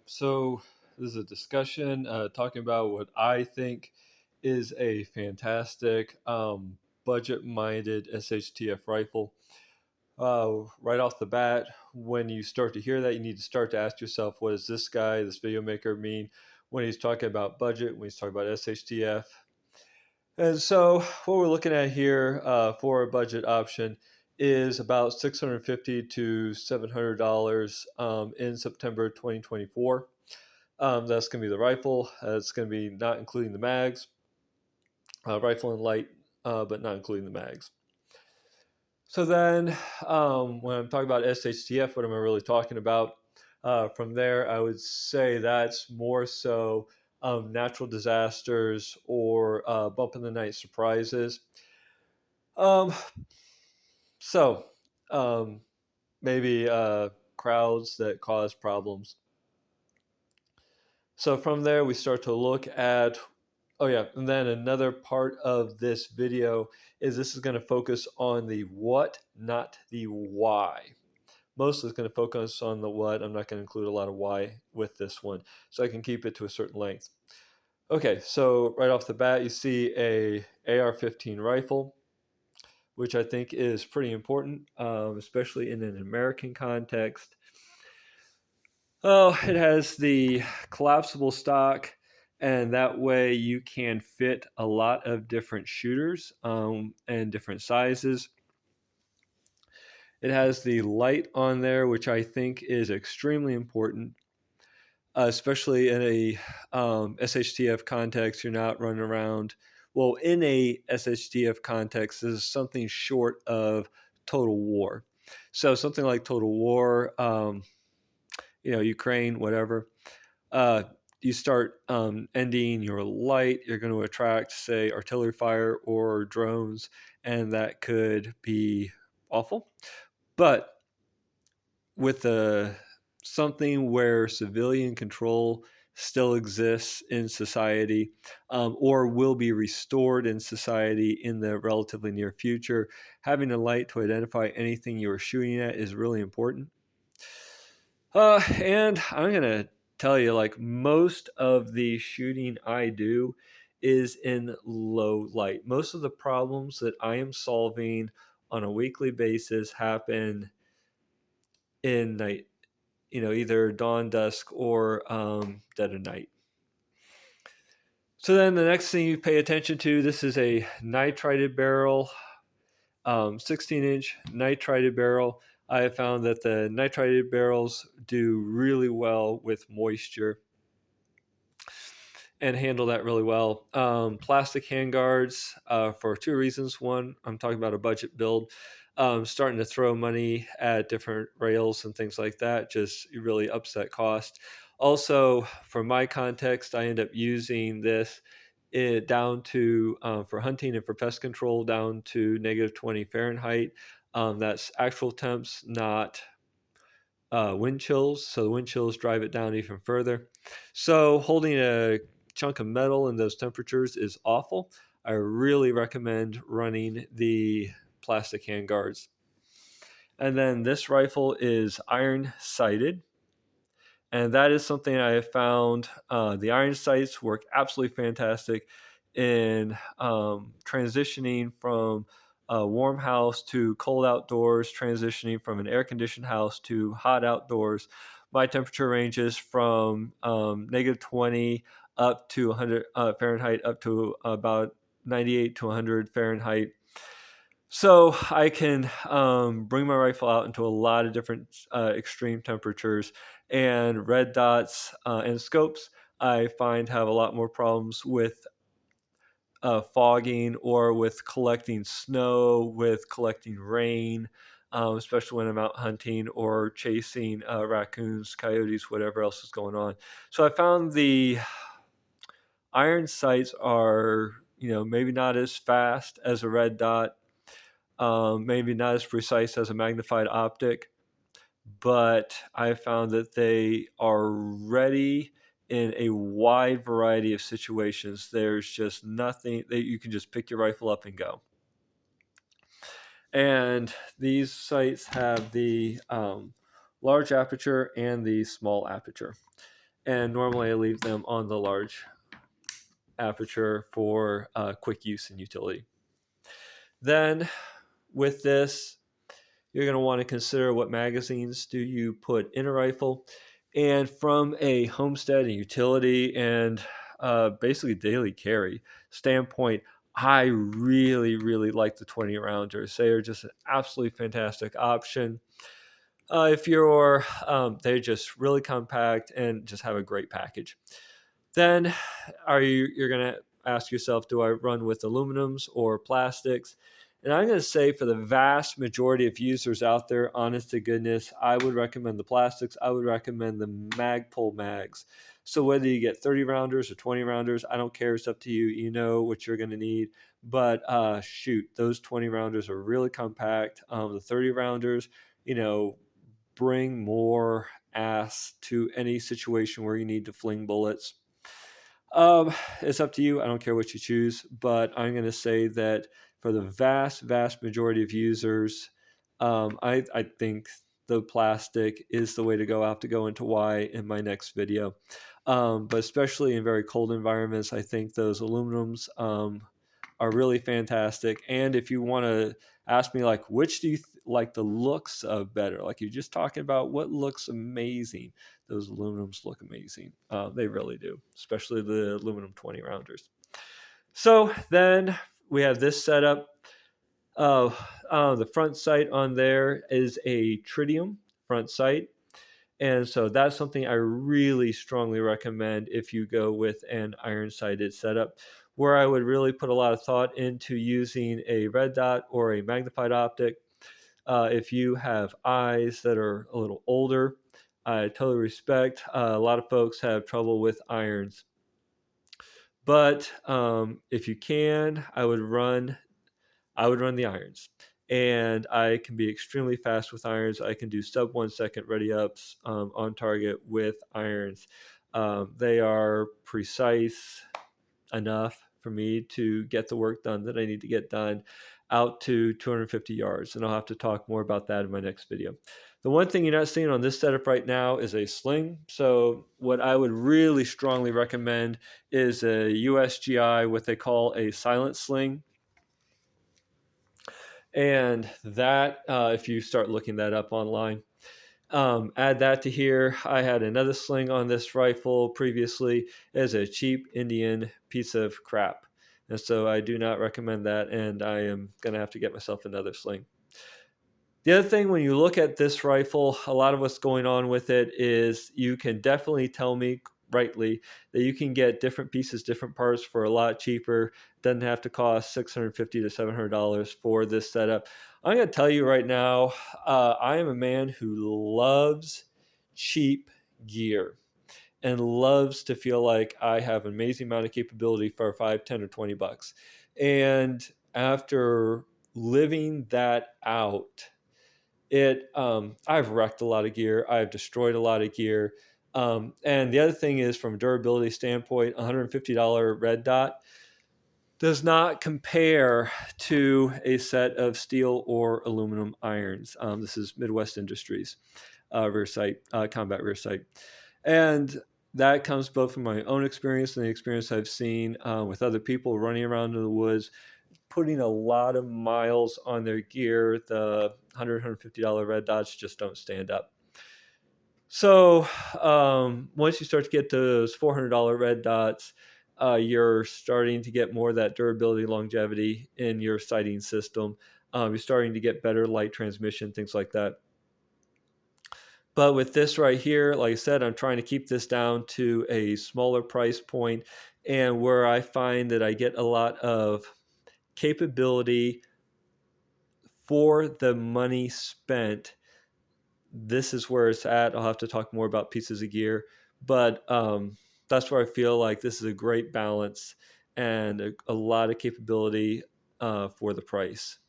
So this is a discussion talking about what I think is a fantastic budget-minded SHTF rifle. Right off the bat, when you start to hear that, you need to start to ask yourself, what does this guy, this video maker, mean when he's talking about budget, when he's talking about SHTF? And so, what we're looking at here for a budget option is about $650 to $700 in September 2024. That's going to be the rifle. It's going to be not including the mags, rifle and light, but not including the mags. So then, when I'm talking about SHTF, what am I really talking about? From there, I would say that's more so natural disasters or bump in the night surprises. Um, so um, maybe crowds that cause problems. So from there, we start to look at, oh yeah, and then another part of this video is this is going to focus on the what, not the why. Mostly it's going to focus on the what. I'm not going to include a lot of why with this one, so I can keep it to a certain length. Okay, so right off the bat, you see a AR-15 rifle, which I think is pretty important, especially in an American context. Oh, it has the collapsible stock, and that way you can fit a lot of different shooters and different sizes. It has the light on there, which I think is extremely important, especially in a SHTF context. You're not running around. Well, in a SHTF context, this is something short of total war. So something like total war, Ukraine, whatever. Uh, you start ending your light, you're going to attract, say, artillery fire or drones, and that could be awful. But with something where civilian control still exists in society or will be restored in society in the relatively near future, having a light to identify anything you are shooting at is really important. And I'm going to tell you, like, most of the shooting I do is in low light. Most of the problems that I am solving on a weekly basis happen in night, either dawn, dusk, or dead of night. So then the next thing you pay attention to, this is a nitrided barrel, 16-inch nitrided barrel. I have found that the nitrided barrels do really well with moisture and handle that really well. Plastic handguards for two reasons. One, I'm talking about a budget build. Starting to throw money at different rails and things like that just really upset cost. Also, for my context, I end up using this down to for hunting and for pest control down to -20 Fahrenheit. That's actual temps, not wind chills. So the wind chills drive it down even further. So holding a chunk of metal in those temperatures is awful. I really recommend running the plastic handguards. And then this rifle is iron sighted. And that is something I have found. The iron sights work absolutely fantastic in transitioning from a warm house to cold outdoors, transitioning from an air conditioned house to hot outdoors. My temperature ranges from -20 up to 100 Fahrenheit, up to about 98 to 100 Fahrenheit. So I can bring my rifle out into a lot of different extreme temperatures, and red dots and scopes I find have a lot more problems with fogging or with collecting snow, with collecting rain, especially when I'm out hunting or chasing raccoons, coyotes, whatever else is going on. So I found the iron sights are, maybe not as fast as a red dot, maybe not as precise as a magnified optic, but I found that they are ready in a wide variety of situations. There's just nothing that you can just pick your rifle up and go. And these sights have the large aperture and the small aperture. and normally I leave them on the large aperture for quick use and utility. Then with this, you're going to want to consider what magazines do you put in a rifle. And from a homestead and utility and basically daily carry standpoint, I really, really like the 20 rounders. They are just an absolutely fantastic option. If you're, they're just really compact and just have a great package. Then you're going to ask yourself, do I run with aluminums or plastics? And I'm going to say for the vast majority of users out there, honest to goodness, I would recommend the plastics. I would recommend the Magpul mags. So whether you get 30 rounders or 20 rounders, I don't care. It's up to you. You know what you're going to need. But shoot, those 20 rounders are really compact. The 30 rounders, bring more ass to any situation where you need to fling bullets. It's up to you. I don't care what you choose, but I'm going to say that for the vast, vast majority of users, I think the plastic is the way to go. I have to go into why in my next video. But especially in very cold environments, I think those aluminums are really fantastic. And if you want to ask me, like, which do you like the looks of better? Like you're just talking about what looks amazing. Those aluminums look amazing. They really do, especially the aluminum 20 rounders. So then we have this setup. The front sight on there is a tritium front sight. And so that's something I really strongly recommend if you go with an iron sighted setup, where I would really put a lot of thought into using a red dot or a magnified optic. If you have eyes that are a little older, I totally respect. A lot of folks have trouble with irons. But if you can, I would run the irons. And I can be extremely fast with irons. I can do sub 1 second ready ups on target with irons. They are precise enough for me to get the work done that I need to get done out to 250 yards. And I'll have to talk more about that in my next video. The one thing you're not seeing on this setup right now is a sling. So what I would really strongly recommend is a USGI, what they call a silent sling. And that, if you start looking that up online, add that to here. I had another sling on this rifle previously as a cheap Indian piece of crap. And so I do not recommend that. And I am going to have to get myself another sling. The other thing, when you look at this rifle, a lot of what's going on with it is you can definitely tell me rightly that you can get different pieces, different parts for a lot cheaper. Doesn't have to cost $650 to $700 for this setup. I'm going to tell you right now, I am a man who loves cheap gear and loves to feel like I have an amazing amount of capability for 5, 10, or 20 bucks. And after living that out, I've wrecked a lot of gear. I've destroyed a lot of gear. And the other thing is, from a durability standpoint, $150 red dot does not compare to a set of steel or aluminum irons. This is Midwest Industries rear sight, combat rear sight. And that comes both from my own experience and the experience I've seen with other people running around in the woods, putting a lot of miles on their gear. The $100, $150 red dots just don't stand up. So once you start to get to those $400 red dots, you're starting to get more of that durability, longevity in your sighting system. You're starting to get better light transmission, things like that. But with this right here, like I said, I'm trying to keep this down to a smaller price point, and where I find that I get a lot of capability for the money spent. This is where it's at. I'll have to talk more about pieces of gear, but that's where I feel like this is a great balance and a lot of capability for the price.